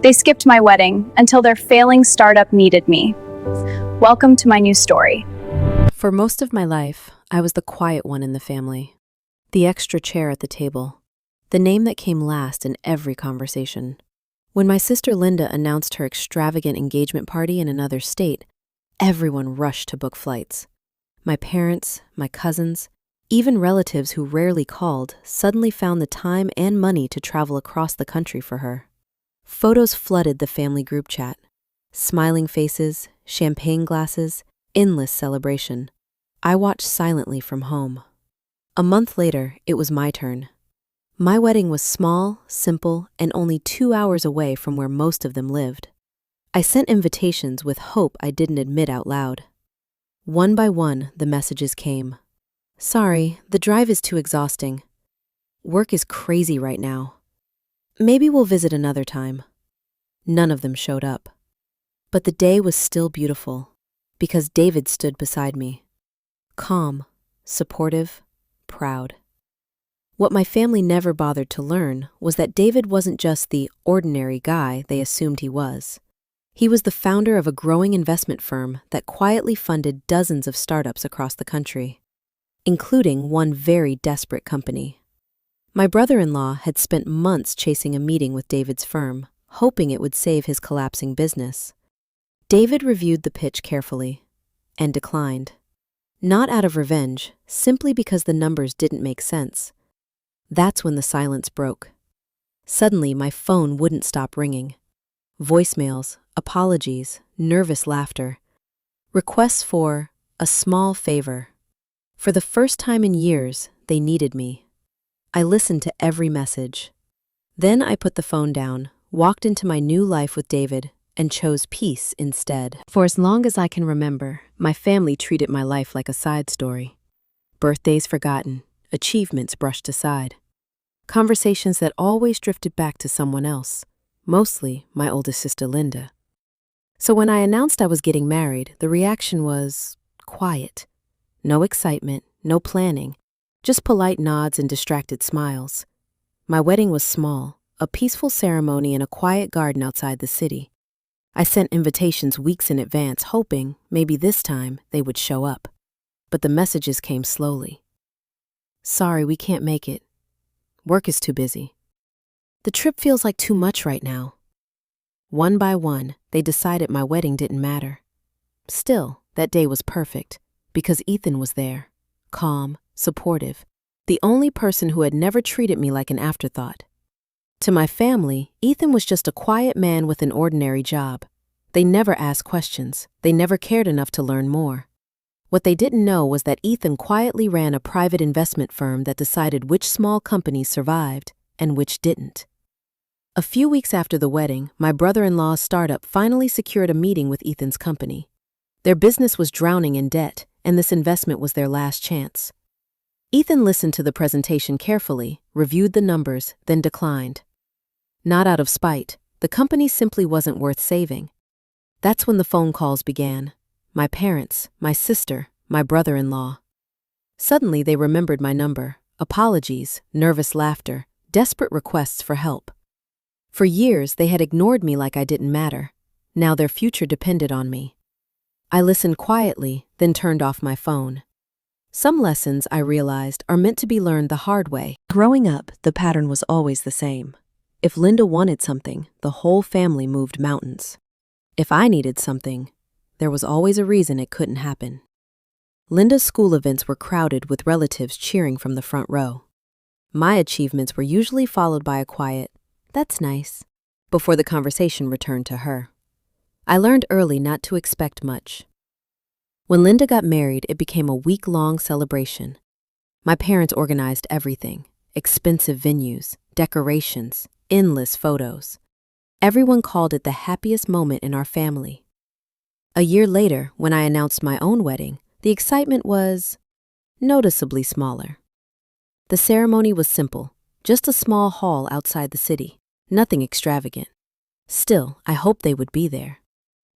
They skipped my wedding until their failing startup needed me. Welcome to my new story. For most of my life, I was the quiet one in the family, the extra chair at the table, the name that came last in every conversation. When my sister Linda announced her extravagant engagement party in another state, everyone rushed to book flights. My parents, my cousins, even relatives who rarely called suddenly found the time and money to travel across the country for her. Photos flooded the family group chat. Smiling faces, champagne glasses, endless celebration. I watched silently from home. A month later, it was my turn. My wedding was small, simple, and only 2 hours away from where most of them lived. I sent invitations with hope I didn't admit out loud. One by one, the messages came. Sorry, the drive is too exhausting. Work is crazy right now. Maybe we'll visit another time. None of them showed up. But the day was still beautiful, because David stood beside me. Calm, supportive, proud. What my family never bothered to learn was that David wasn't just the ordinary guy they assumed he was. He was the founder of a growing investment firm that quietly funded dozens of startups across the country, including one very desperate company. My brother-in-law had spent months chasing a meeting with David's firm, hoping it would save his collapsing business. David reviewed the pitch carefully and declined. Not out of revenge, simply because the numbers didn't make sense. That's when the silence broke. Suddenly, my phone wouldn't stop ringing. Voicemails, apologies, nervous laughter. Requests for a small favor. For the first time in years, they needed me. I listened to every message. Then I put the phone down, walked into my new life with David, and chose peace instead. For as long as I can remember, my family treated my life like a side story. Birthdays forgotten, achievements brushed aside. Conversations that always drifted back to someone else, mostly my oldest sister Linda. So when I announced I was getting married, the reaction was quiet. No excitement, no planning, just polite nods and distracted smiles. My wedding was small, a peaceful ceremony in a quiet garden outside the city. I sent invitations weeks in advance, hoping maybe this time they would show up. But the messages came slowly. Sorry, we can't make it. Work is too busy. The trip feels like too much right now. One by one, they decided my wedding didn't matter. Still, that day was perfect, because Ethan was there, calm, supportive, the only person who had never treated me like an afterthought. To my family, Ethan was just a quiet man with an ordinary job. They never asked questions. They never cared enough to learn more. What they didn't know was that Ethan quietly ran a private investment firm that decided which small companies survived and which didn't. A few weeks after the wedding, my brother-in-law's startup finally secured a meeting with Ethan's company. Their business was drowning in debt, and this investment was their last chance. Ethan listened to the presentation carefully, reviewed the numbers, then declined. Not out of spite, the company simply wasn't worth saving. That's when the phone calls began. My parents, my sister, my brother-in-law. Suddenly they remembered my number, apologies, nervous laughter, desperate requests for help. For years they had ignored me like I didn't matter. Now their future depended on me. I listened quietly, then turned off my phone. Some lessons, I realized, are meant to be learned the hard way. Growing up, the pattern was always the same. If Linda wanted something, the whole family moved mountains. If I needed something, there was always a reason it couldn't happen. Linda's school events were crowded with relatives cheering from the front row. My achievements were usually followed by a quiet, "That's nice," before the conversation returned to her. I learned early not to expect much. When Linda got married, it became a week-long celebration. My parents organized everything: expensive venues, decorations, endless photos. Everyone called it the happiest moment in our family. A year later, when I announced my own wedding, the excitement was noticeably smaller. The ceremony was simple, just a small hall outside the city, nothing extravagant. Still, I hoped they would be there.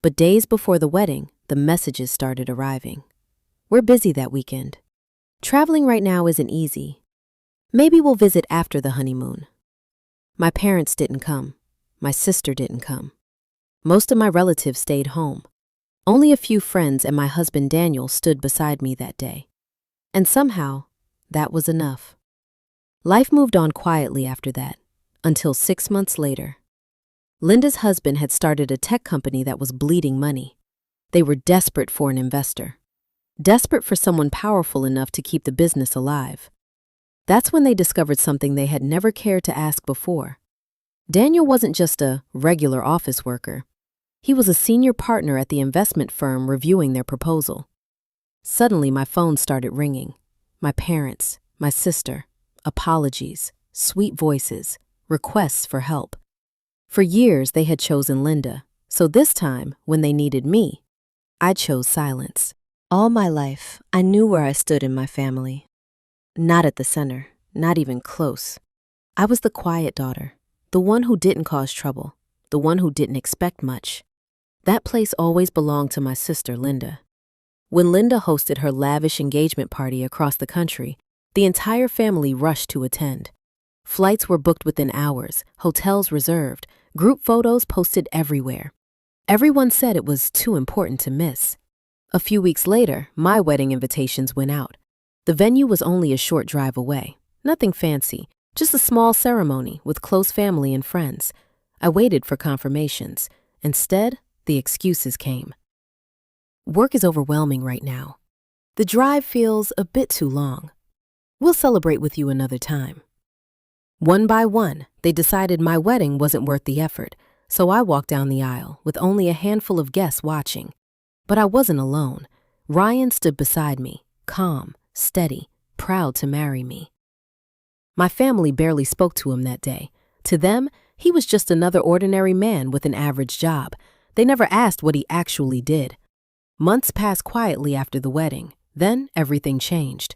But days before the wedding, the messages started arriving. "We're busy that weekend. Traveling right now isn't easy. Maybe we'll visit after the honeymoon." My parents didn't come. my sister didn't come. Most of my relatives stayed home. Only a few friends and my husband Daniel stood beside me that day. And somehow, that was enough. Life moved on quietly after that, until 6 months later. Linda's husband had started a tech company that was bleeding money. They were desperate for an investor. Desperate for someone powerful enough to keep the business alive. That's when they discovered something they had never cared to ask before. Daniel wasn't just a regular office worker. He was a senior partner at the investment firm reviewing their proposal. Suddenly, my phone started ringing. My parents, my sister, apologies, sweet voices, requests for help. For years, they had chosen Linda, so this time, when they needed me, I chose silence. All my life, I knew where I stood in my family. Not at the center, not even close. I was the quiet daughter, the one who didn't cause trouble, the one who didn't expect much. That place always belonged to my sister, Linda. When Linda hosted her lavish engagement party across the country, the entire family rushed to attend. Flights were booked within hours, hotels reserved, group photos posted everywhere. Everyone said it was too important to miss. A few weeks later, my wedding invitations went out. The venue was only a short drive away. Nothing fancy, just a small ceremony with close family and friends. I waited for confirmations. Instead, the excuses came. Work is overwhelming right now. The drive feels a bit too long. We'll celebrate with you another time. One by one, they decided my wedding wasn't worth the effort, so I walked down the aisle with only a handful of guests watching. But I wasn't alone. Ryan stood beside me, calm, steady, proud to marry me. My family barely spoke to him that day. To them, he was just another ordinary man with an average job. They never asked what he actually did. Months passed quietly after the wedding. Then everything changed.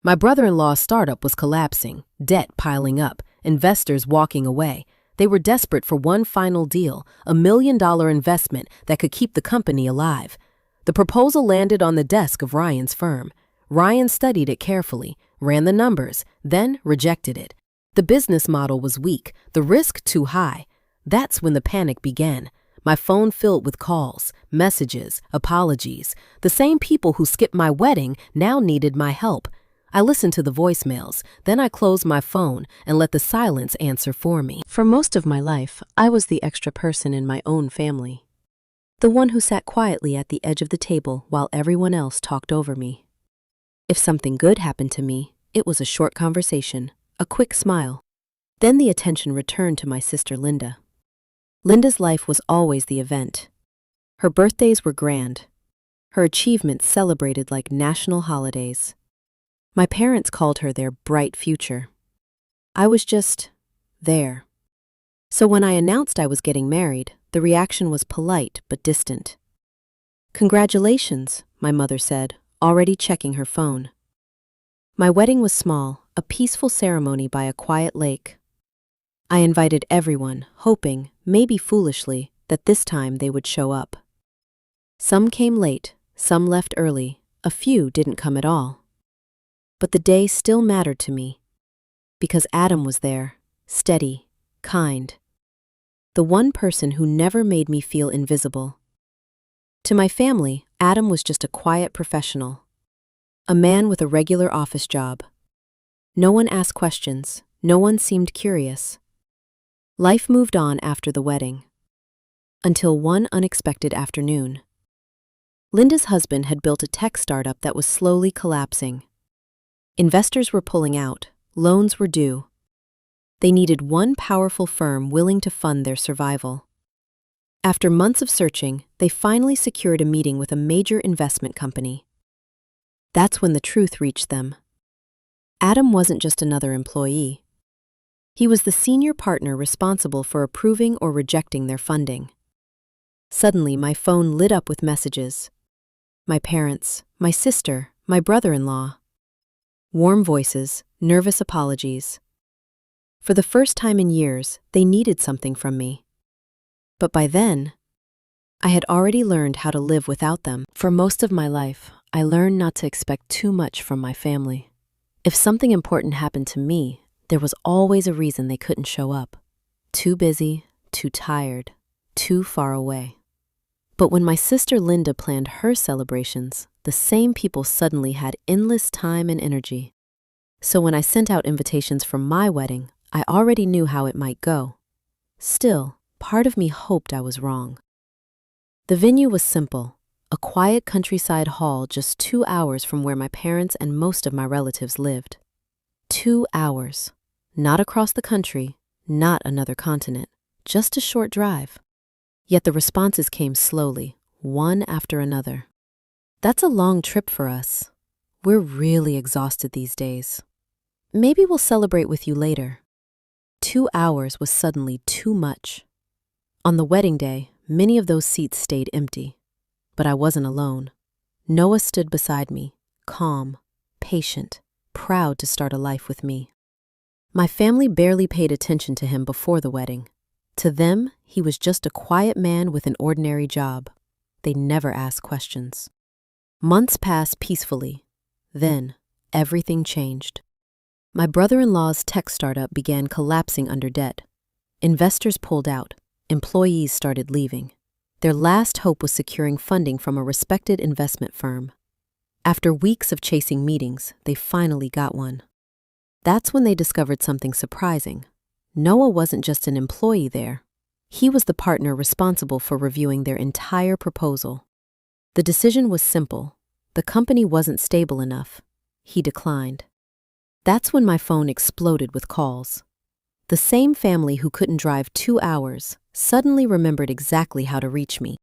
My brother-in-law's startup was collapsing, debt piling up, investors walking away. They were desperate for one final deal, $1 million investment that could keep the company alive. The proposal landed on the desk of Ryan's firm. Ryan studied it carefully, ran the numbers, then rejected it. The business model was weak, the risk too high. That's when the panic began. My phone filled with calls, messages, apologies. The same people who skipped my wedding now needed my help. I listened to the voicemails, then I closed my phone and let the silence answer for me. For most of my life, I was the extra person in my own family. The one who sat quietly at the edge of the table while everyone else talked over me. If something good happened to me, it was a short conversation, a quick smile. Then the attention returned to my sister Linda. Linda's life was always the event. Her birthdays were grand. Her achievements celebrated like national holidays. My parents called her their bright future. I was just there. So when I announced I was getting married, the reaction was polite but distant. "Congratulations," my mother said, already checking her phone. My wedding was small, a peaceful ceremony by a quiet lake. I invited everyone, hoping, maybe foolishly, that this time they would show up. Some came late, some left early, a few didn't come at all. But the day still mattered to me, because Adam was there, steady, kind. The one person who never made me feel invisible. To my family, Adam was just a quiet professional. A man with a regular office job. No one asked questions, no one seemed curious. Life moved on after the wedding. Until one unexpected afternoon. Linda's husband had built a tech startup that was slowly collapsing. Investors were pulling out, loans were due. They needed one powerful firm willing to fund their survival. After months of searching, they finally secured a meeting with a major investment company. That's when the truth reached them. Adam wasn't just another employee. He was the senior partner responsible for approving or rejecting their funding. Suddenly, my phone lit up with messages. My parents, my sister, my brother-in-law. Warm voices, nervous apologies. For the first time in years, they needed something from me. But by then, I had already learned how to live without them. For most of my life, I learned not to expect too much from my family. If something important happened to me, there was always a reason they couldn't show up. Too busy, too tired, too far away. But when my sister Linda planned her celebrations, the same people suddenly had endless time and energy. So when I sent out invitations for my wedding, I already knew how it might go. Still, part of me hoped I was wrong. The venue was simple, a quiet countryside hall just 2 hours from where my parents and most of my relatives lived. 2 hours. Not across the country, not another continent, just a short drive. Yet the responses came slowly, one after another. That's a long trip for us. We're really exhausted these days. Maybe we'll celebrate with you later. 2 hours was suddenly too much. On the wedding day, many of those seats stayed empty. But I wasn't alone. Noah stood beside me, calm, patient, proud to start a life with me. My family barely paid attention to him before the wedding. To them, he was just a quiet man with an ordinary job. They never asked questions. Months passed peacefully. Then, everything changed. My brother-in-law's tech startup began collapsing under debt. Investors pulled out. Employees started leaving. Their last hope was securing funding from a respected investment firm. After weeks of chasing meetings, they finally got one. That's when they discovered something surprising. Noah wasn't just an employee there. He was the partner responsible for reviewing their entire proposal. The decision was simple. The company wasn't stable enough. He declined. That's when my phone exploded with calls. The same family who couldn't drive 2 hours suddenly remembered exactly how to reach me.